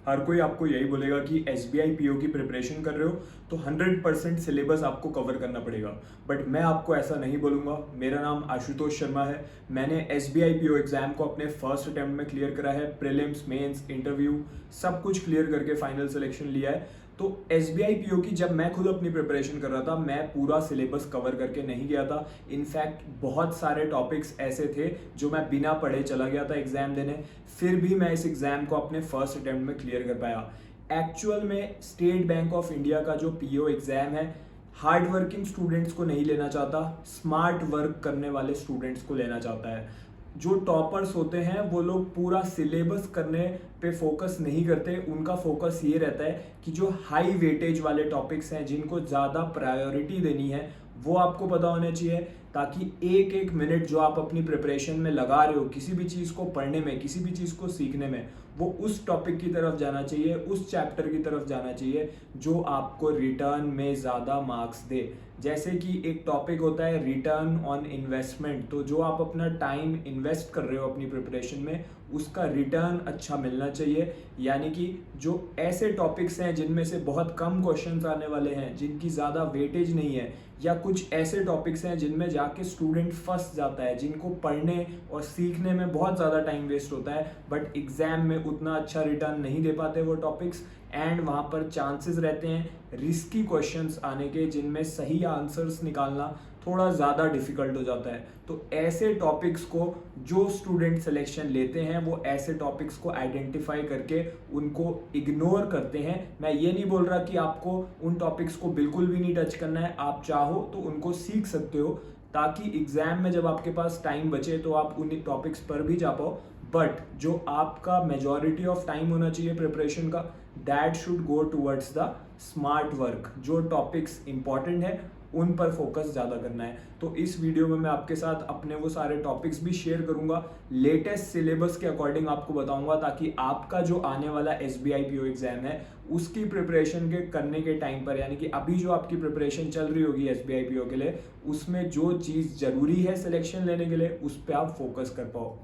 हर कोई आपको यही बोलेगा कि एसबीआई पीओ की प्रिपरेशन कर रहे हो तो 100% सिलेबस आपको कवर करना पड़ेगा। बट मैं आपको ऐसा नहीं बोलूँगा। मेरा नाम आशुतोष शर्मा है। मैंने एसबीआई पीओ एग्जाम को अपने फर्स्ट अटेम्प्ट में क्लियर करा है। प्रीलिम्स, मेंस, इंटरव्यू सब कुछ क्लियर करके फाइनल सिलेक्शन लिया है। तो एसबीआई पीओ की जब मैं खुद अपनी प्रिपरेशन कर रहा था, मैं पूरा सिलेबस कवर करके नहीं गया था। इनफैक्ट बहुत सारे टॉपिक्स ऐसे थे जो मैं बिना पढ़े चला गया था एग्जाम देने, फिर भी मैं इस एग्जाम को अपने फर्स्ट अटेम्प्ट में क्लियर कर पाया। एक्चुअल में स्टेट बैंक ऑफ इंडिया का जो पीओ एग्जाम है, हार्ड वर्किंग स्टूडेंट्स को नहीं लेना चाहता, स्मार्ट वर्क करने वाले स्टूडेंट्स को लेना चाहता है। जो टॉपर्स होते हैं वो लोग पूरा सिलेबस करने पे फोकस नहीं करते। उनका फोकस ये रहता है कि जो हाई वेटेज वाले टॉपिक्स हैं, जिनको ज़्यादा प्रायोरिटी देनी है, वो आपको पता होने चाहिए, ताकि एक एक मिनट जो आप अपनी प्रिपरेशन में लगा रहे हो किसी भी चीज़ को पढ़ने में, किसी भी चीज़ को सीखने में, वो उस टॉपिक की तरफ जाना चाहिए, उस चैप्टर की तरफ जाना चाहिए जो आपको रिटर्न में ज़्यादा मार्क्स दे। जैसे कि एक टॉपिक होता है रिटर्न ऑन इन्वेस्टमेंट, तो जो आप अपना टाइम इन्वेस्ट कर रहे हो अपनी प्रिपरेशन में, उसका रिटर्न अच्छा मिलना चाहिए। यानी कि जो ऐसे टॉपिक्स हैं जिनमें से बहुत कम क्वेश्चंस आने वाले हैं, जिनकी ज़्यादा वेटेज नहीं है, या कुछ ऐसे टॉपिक्स हैं जिनमें जाके स्टूडेंट फंस जाता है, जिनको पढ़ने और सीखने में बहुत ज़्यादा टाइम वेस्ट होता है, बट एग्जाम में उतना अच्छा रिटर्न नहीं दे पाते वो टॉपिक्स, एंड वहाँ पर चांसेस रहते हैं रिस्की क्वेश्चंस आने के, जिनमें सही आंसर्स निकालना थोड़ा ज़्यादा डिफिकल्ट हो जाता है। तो ऐसे टॉपिक्स को जो स्टूडेंट सिलेक्शन लेते हैं, वो ऐसे टॉपिक्स को आइडेंटिफाई करके उनको इग्नोर करते हैं। मैं ये नहीं बोल रहा कि आपको उन टॉपिक्स को बिल्कुल भी नहीं टच करना है, आप चाहो तो उनको सीख सकते हो, ताकि एग्जाम में जब आपके पास टाइम बचे तो आप उन टॉपिक्स पर भी जा पाओ। बट जो आपका मेजॉरिटी ऑफ टाइम होना चाहिए प्रिपरेशन का, that should go towards the smart work. जो टॉपिक्स इंपॉर्टेंट है उन पर फोकस ज़्यादा करना है। तो इस वीडियो में मैं आपके साथ अपने वो सारे टॉपिक्स भी शेयर करूंगा, लेटेस्ट सिलेबस के अकॉर्डिंग आपको बताऊंगा, ताकि आपका जो आने वाला एसबीआई पीओ एग्जाम है उसकी प्रिपरेशन के करने के टाइम पर, यानी कि अभी जो आपकी प्रिपरेशन चल रही होगी एसबीआई पीओ के लिए, उसमें जो चीज़ ज़रूरी है सिलेक्शन लेने के लिए, उस पर आप फोकस कर पाओ।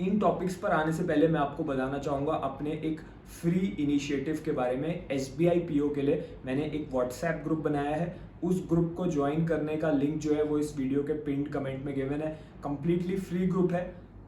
इन टॉपिक्स पर आने से पहले मैं आपको बताना चाहूँगा अपने एक फ्री इनिशिएटिव के बारे में। एसबीआई पीओ के लिए मैंने एक व्हाट्सएप ग्रुप बनाया है। उस ग्रुप को ज्वाइन करने का लिंक जो है वो इस वीडियो के पिन्ड कमेंट में गिवन है। कंप्लीटली फ्री ग्रुप है।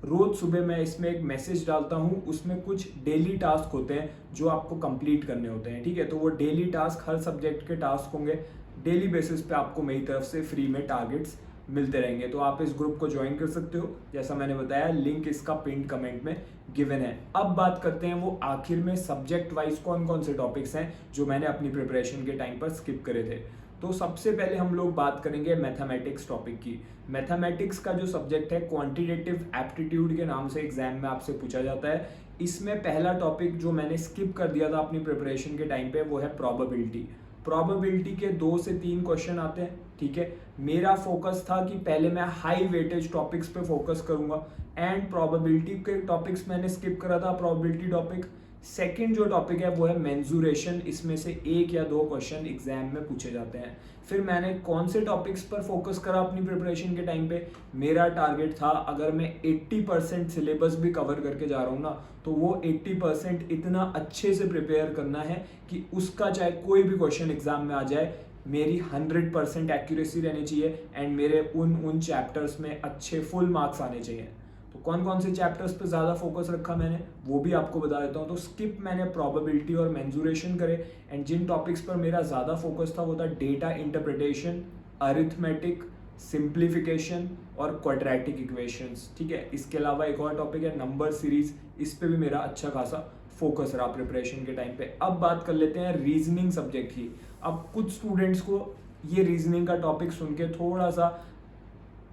रोज सुबह मैं इसमें एक मैसेज डालता हूँ, उसमें कुछ डेली टास्क होते हैं जो आपको कंप्लीट करने होते हैं, ठीक है। तो वो डेली टास्क, हर सब्जेक्ट के टास्क होंगे, डेली बेसिस पे आपको मेरी तरफ से फ्री में टारगेट्स मिलते रहेंगे। तो आप इस ग्रुप को ज्वाइन कर सकते हो, जैसा मैंने बताया, लिंक इसका पिन कमेंट में गिवन है। अब बात करते हैं वो आखिर में सब्जेक्ट वाइज कौन कौन से टॉपिक्स हैं जो मैंने अपनी प्रिपरेशन के टाइम पर स्किप करे थे। तो सबसे पहले हम लोग बात करेंगे मैथमेटिक्स टॉपिक की। मैथमेटिक्स का जो सब्जेक्ट है, क्वांटिटेटिव एप्टीट्यूड के नाम से एग्जाम में आपसे पूछा जाता है। इसमें पहला टॉपिक जो मैंने स्किप कर दिया था अपनी प्रिपरेशन के टाइम पे, वो है प्रोबेबिलिटी। प्रोबेबिलिटी के 2 से 3 क्वेश्चन आते हैं, ठीक है। मेरा फोकस था कि पहले मैं हाई वेटेज टॉपिक्स पे फोकस करूंगा, एंड प्रोबेबिलिटी के टॉपिक्स मैंने स्किप करा था, प्रोबेबिलिटी टॉपिक। सेकंड जो टॉपिक है वो है मेंसुरेशन। इसमें से 1 या 2 क्वेश्चन एग्जाम में पूछे जाते हैं। फिर मैंने कौन से टॉपिक्स पर फोकस करा अपनी प्रिपरेशन के टाइम पे, मेरा टारगेट था अगर मैं 80% सिलेबस भी कवर करके जा रहा हूँ ना, तो वो 80% इतना अच्छे से प्रिपेयर करना है कि उसका चाहे कोई भी क्वेश्चन एग्जाम में आ जाए, मेरी 100% एक्यूरेसी रहनी चाहिए, एंड मेरे उन चैप्टर्स में अच्छे फुल मार्क्स आने चाहिए। तो कौन कौन से चैप्टर्स पे ज़्यादा फोकस रखा मैंने, वो भी आपको बता देता हूँ। तो स्किप मैंने प्रोबेबिलिटी और मेंसुरेशन करे, एंड जिन टॉपिक्स पर मेरा ज़्यादा फोकस था वो था डेटा इंटरप्रिटेशन, अरिथमेटिक, सिंप्लीफिकेशन और क्वाड्रेटिक इक्वेशंस, ठीक है। इसके अलावा एक और टॉपिक है नंबर सीरीज, इस पे भी मेरा अच्छा खासा फोकस रहा प्रिपरेशन के टाइम पे। अब बात कर लेते हैं रीजनिंग सब्जेक्ट की। अब कुछ स्टूडेंट्स को ये रीजनिंग का टॉपिक सुन के थोड़ा सा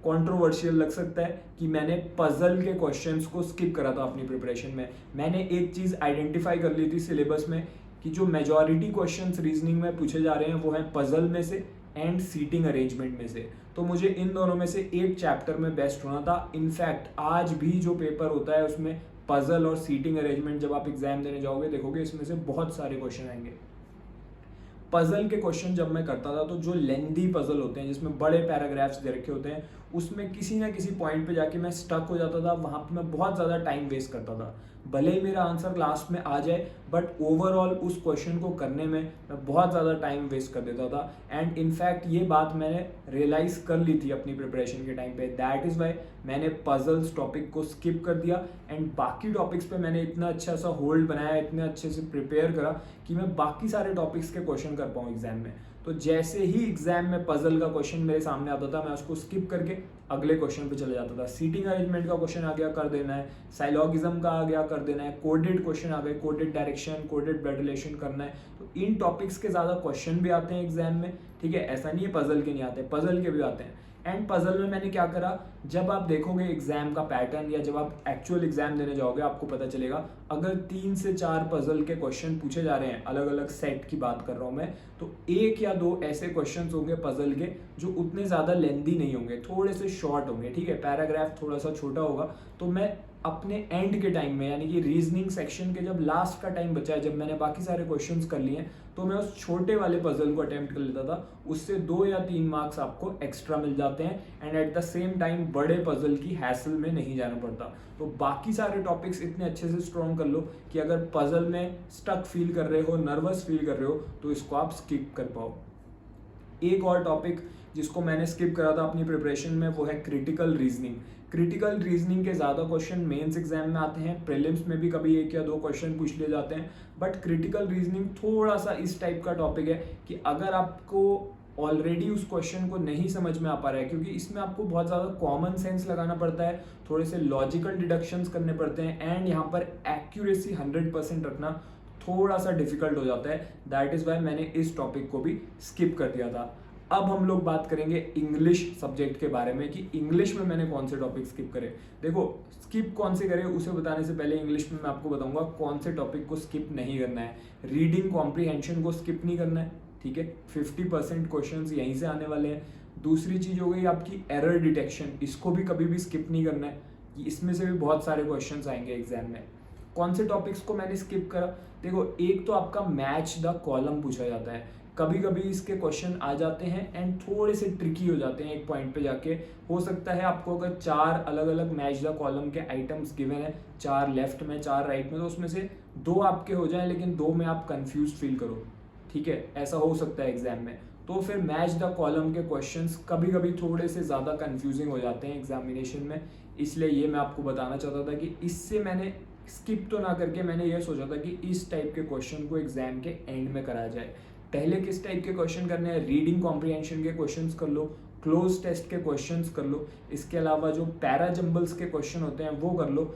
कंट्रोवर्शियल लग सकता है कि मैंने पजल के क्वेश्चंस को स्किप करा था अपनी प्रिपरेशन में। मैंने एक चीज़ आइडेंटिफाई कर ली थी सिलेबस में कि जो मेजॉरिटी क्वेश्चंस रीजनिंग में पूछे जा रहे हैं वो हैं पजल में से एंड सीटिंग अरेंजमेंट में से। तो मुझे इन दोनों में से एक चैप्टर में बेस्ट होना था। इनफैक्ट आज भी जो पेपर होता है उसमें पजल और सीटिंग अरेंजमेंट, जब आप एग्जाम देने जाओगे देखोगे इसमें से बहुत सारे क्वेश्चन आएंगे। पजल के क्वेश्चन जब मैं करता था तो जो लेंदी पजल होते हैं जिसमें बड़े पैराग्राफ्स दे रखे होते हैं, उसमें किसी ना किसी पॉइंट पे जाके मैं स्टक हो जाता था, वहाँ पे मैं बहुत ज़्यादा टाइम वेस्ट करता था। भले ही मेरा आंसर लास्ट में आ जाए, बट ओवरऑल उस क्वेश्चन को करने में मैं बहुत ज़्यादा टाइम वेस्ट कर देता था। एंड इनफैक्ट ये बात मैंने रियलाइज़ कर ली थी अपनी प्रिपरेशन के टाइम पे। दैट इज़ वाई मैंने पजल्स टॉपिक को स्किप कर दिया एंड बाकी टॉपिक्स पे मैंने इतना अच्छा सा होल्ड बनाया, इतने अच्छे से प्रिपेयर करा कि मैं बाकी सारे टॉपिक्स के क्वेश्चन कर पाऊँ एग्जाम में। तो जैसे ही एग्जाम में पजल का क्वेश्चन मेरे सामने आता था, मैं उसको स्किप करके अगले क्वेश्चन पे चले जाता था। सीटिंग अरेंजमेंट का क्वेश्चन आ गया, कर देना है। साइलॉगिज्म का आ गया, कर देना है। कोडेड क्वेश्चन आ गए, coded direction, coded blood relation करना है। तो इन टॉपिक्स के ज़्यादा क्वेश्चन भी आते हैं एग्जाम में, ठीक है। ऐसा नहीं है पजल के नहीं आते, पजल के भी आते हैं। एंड पजल में मैंने क्या करा, जब आप देखोगे एग्जाम का पैटर्न या जब आप एक्चुअल एग्जाम देने जाओगे, आपको पता चलेगा अगर 3 से 4 पजल के क्वेश्चन पूछे जा रहे हैं, अलग अलग सेट की बात कर रहा हूँ मैं, तो 1 या 2 ऐसे क्वेश्चंस होंगे पजल के जो उतने ज़्यादा लेंदी नहीं होंगे, थोड़े से शॉर्ट होंगे, ठीक है। पैराग्राफ थोड़ा सा छोटा होगा। तो मैं अपने एंड के टाइम में, यानी कि रीजनिंग सेक्शन के जब लास्ट का टाइम बचा है, जब मैंने बाकी सारे क्वेश्चंस कर लिए, तो मैं उस छोटे वाले पजल को अटेम्प्ट कर लेता था। उससे 2 या 3 मार्क्स आपको एक्स्ट्रा मिल जाते हैं and at the same time बड़े पजल की हैसल में नहीं जाना पड़ता। तो बाकी सारे टॉपिक्स इतने अच्छे से स्ट्रॉन्ग कर लो कि अगर पजल में स्टक फील कर रहे हो, नर्वस फील कर रहे हो, तो इसको आप स्किप कर पाओ। एक और टॉपिक जिसको मैंने स्किप करा था अपनी प्रिपरेशन में, वो है क्रिटिकल रीजनिंग। क्रिटिकल रीजनिंग के ज़्यादा क्वेश्चन मेंस एग्जाम में आते हैं, प्रीलिम्स में भी कभी 1 या 2 क्वेश्चन पूछ लिए जाते हैं, बट क्रिटिकल रीजनिंग थोड़ा सा इस टाइप का टॉपिक है कि अगर आपको ऑलरेडी उस क्वेश्चन को नहीं समझ में आ पा रहा है, क्योंकि इसमें आपको बहुत ज़्यादा कॉमन सेंस लगाना पड़ता है, थोड़े से लॉजिकल डिडक्शंस करने पड़ते हैं एंड यहाँ पर एक्यूरेसी 100% रखना थोड़ा सा डिफिकल्ट हो जाता है। दैट इज़ वाई मैंने इस टॉपिक को भी स्किप कर दिया था। अब हम लोग बात करेंगे इंग्लिश सब्जेक्ट के बारे में कि इंग्लिश में मैंने कौन से टॉपिक स्किप करे। देखो, स्किप कौन से करे उसे बताने से पहले इंग्लिश में मैं आपको बताऊंगा कौन से टॉपिक को स्किप नहीं करना है। रीडिंग कॉम्प्रीहेंशन को स्किप नहीं करना है, ठीक है। 50% क्वेश्चंस यहीं से आने वाले हैं। दूसरी चीज़ हो गई आपकी एरर डिटेक्शन, इसको भी कभी भी स्किप नहीं करना है, कि इसमें से भी बहुत सारे क्वेश्चंस आएंगे एग्जाम में। कौन से टॉपिक्स को मैंने स्किप करा, देखो, एक तो आपका मैच द कॉलम पूछा जाता है। कभी कभी इसके क्वेश्चन आ जाते हैं एंड थोड़े से ट्रिकी हो जाते हैं एक पॉइंट पे जाके। हो सकता है आपको अगर 4 अलग अलग मैच द कॉलम के आइटम्स गिवन है, 4 लेफ्ट में 4 राइट में, तो उसमें से 2 आपके हो जाएं लेकिन 2 में आप कंफ्यूज फील करो, ठीक है। ऐसा हो सकता है एग्जाम में। तो फिर मैच द कॉलम के क्वेश्चंस कभी कभी थोड़े से ज़्यादा कंफ्यूजिंग हो जाते हैं एग्जामिनेशन में, इसलिए ये मैं आपको बताना चाहता था कि इससे मैंने स्किप तो ना करके मैंने ये सोचा था कि इस टाइप के क्वेश्चन को एग्जाम के एंड में कराया जाए। पहले किस टाइप के क्वेश्चन करने हैं, रीडिंग कॉम्प्रीहेंशन के क्वेश्चंस कर लो, क्लोज टेस्ट के क्वेश्चंस कर लो, इसके अलावा जो पैरा जंबल्स के क्वेश्चन होते हैं वो कर लो,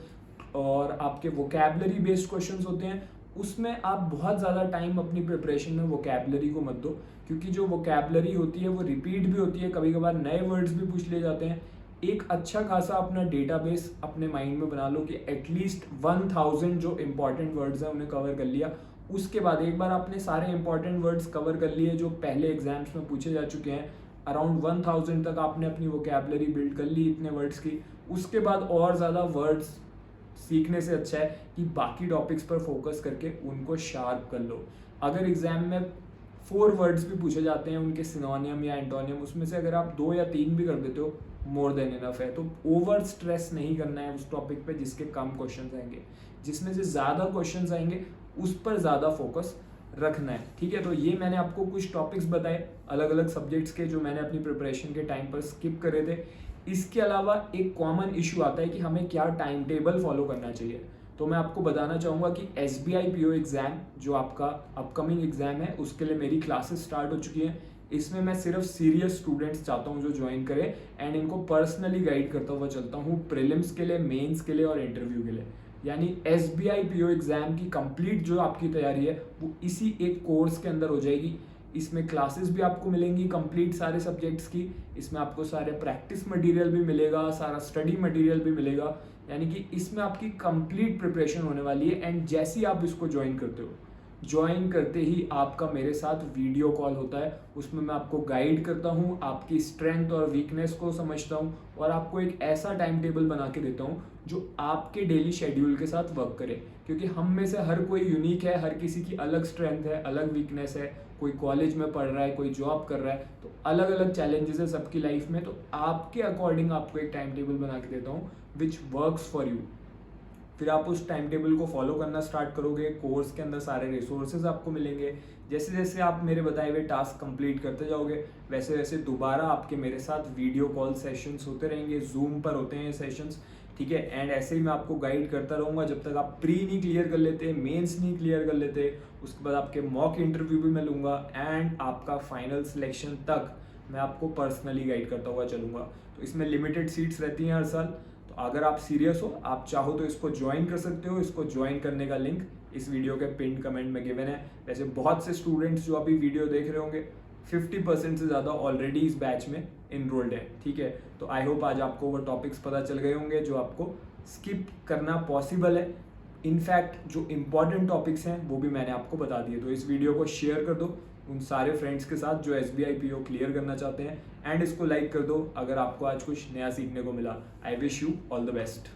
और आपके वोकैबलरी बेस्ड क्वेश्चंस होते हैं उसमें आप बहुत ज़्यादा टाइम अपनी प्रिपरेशन में वोकैबलरी को मत दो, क्योंकि जो वोकैबलरी होती है वो रिपीट भी होती है, कभी कभार नए वर्ड्स भी पूछ लिए जाते हैं। एक अच्छा खासा अपना डेटाबेस अपने माइंड में बना लो कि एटलीस्ट 1000 जो इंपॉर्टेंट वर्ड्स हैं उन्हें कवर कर लिया। उसके बाद एक बार आपने सारे इंपॉर्टेंट वर्ड्स कवर कर लिए जो पहले एग्जाम्स में पूछे जा चुके हैं, अराउंड 1000 तक आपने अपनी वोकैबलरी बिल्ड कर ली इतने वर्ड्स की, उसके बाद और ज़्यादा वर्ड्स सीखने से अच्छा है कि बाकी टॉपिक्स पर फोकस करके उनको शार्प कर लो। अगर एग्जाम में 4 वर्ड्स भी पूछे जाते हैं, उनके सिनोनियम या एंटोनियम, उसमें से अगर आप 2 या 3 भी कर देते हो, मोर देन इनफ है। तो ओवर स्ट्रेस नहीं करना है उस टॉपिक पे जिसके कम क्वेश्चंस आएंगे, जिसमें से ज़्यादा क्वेश्चंस आएंगे उस पर ज़्यादा फोकस रखना है, ठीक है। तो ये मैंने आपको कुछ टॉपिक्स बताए अलग अलग सब्जेक्ट्स के जो मैंने अपनी प्रिपरेशन के टाइम पर स्किप करे थे। इसके अलावा एक कॉमन इशू आता है कि हमें क्या टाइम टेबल फॉलो करना चाहिए। तो मैं आपको बताना चाहूँगा कि SBI PO एग्ज़ाम जो आपका अपकमिंग एग्ज़ाम है उसके लिए मेरी क्लासेस स्टार्ट हो चुकी हैं। इसमें मैं सिर्फ सीरियस स्टूडेंट्स चाहता हूँ जो ज्वाइन करें एंड इनको पर्सनली गाइड करता हुआ चलता हूँ प्रीलिम्स के लिए, मेंस के लिए और इंटरव्यू के लिए। यानी SBI PO एग्ज़ाम की कंप्लीट जो आपकी तैयारी है वो इसी एक कोर्स के अंदर हो जाएगी। इसमें क्लासेस भी आपको मिलेंगी कंप्लीट सारे सब्जेक्ट्स की, इसमें आपको सारे प्रैक्टिस मटेरियल भी मिलेगा, सारा स्टडी मटेरियल भी मिलेगा, यानी कि इसमें आपकी कंप्लीट प्रिपरेशन होने वाली है। एंड जैसे ही आप इसको ज्वाइन करते हो ज्वाइन करते ही आपका मेरे साथ वीडियो कॉल होता है। उसमें मैं आपको गाइड करता हूँ, आपकी स्ट्रेंथ और वीकनेस को समझता हूँ और आपको एक ऐसा टाइम टेबल बना के देता हूँ जो आपके डेली शेड्यूल के साथ वर्क करे। क्योंकि हम में से हर कोई यूनिक है, हर किसी की अलग स्ट्रेंथ है, अलग वीकनेस है। कोई कॉलेज में पढ़ रहा है, कोई जॉब कर रहा है, तो अलग अलग चैलेंजेस है सबकी लाइफ में। तो आपके अकॉर्डिंग आपको एक टाइम टेबल बना के देता हूँ विच वर्क्स फॉर यू। फिर आप उस टाइम टेबल को फॉलो करना स्टार्ट करोगे। कोर्स के अंदर सारे रिसोर्सेज आपको मिलेंगे। जैसे जैसे आप मेरे बताए हुए टास्क कंप्लीट करते जाओगे, वैसे वैसे दोबारा आपके मेरे साथ वीडियो कॉल सेशंस होते रहेंगे। जूम पर होते हैं ये सेशंस, ठीक है। एंड ऐसे ही मैं आपको गाइड करता रहूँगा जब तक आप प्री नहीं क्लियर कर लेते, मेंस नहीं क्लियर कर लेते। उसके बाद आपके मॉक इंटरव्यू भी मैं लूँगा एंड आपका फाइनल सिलेक्शन तक मैं आपको पर्सनली गाइड करता हुआ चलूँगा। तो इसमें लिमिटेड सीट्स रहती हैं हर साल। तो अगर आप सीरियस हो, आप चाहो तो इसको ज्वाइन कर सकते हो। इसको ज्वाइन करने का लिंक इस वीडियो के पिन कमेंट में गिवन है। वैसे बहुत से स्टूडेंट्स जो अभी वीडियो देख रहे होंगे, 50% से ज़्यादा ऑलरेडी इस बैच में इनरोल्ड है, ठीक है। तो आई होप आज आपको वो टॉपिक्स पता चल गए होंगे जो आपको स्किप करना पॉसिबल है। इनफैक्ट जो इंपॉर्टेंट टॉपिक्स हैं वो भी मैंने आपको बता दिए। तो इस वीडियो को शेयर कर दो उन सारे फ्रेंड्स के साथ जो SBI PO क्लियर करना चाहते हैं एंड इसको लाइक कर दो अगर आपको आज कुछ नया सीखने को मिला। I wish you all the best.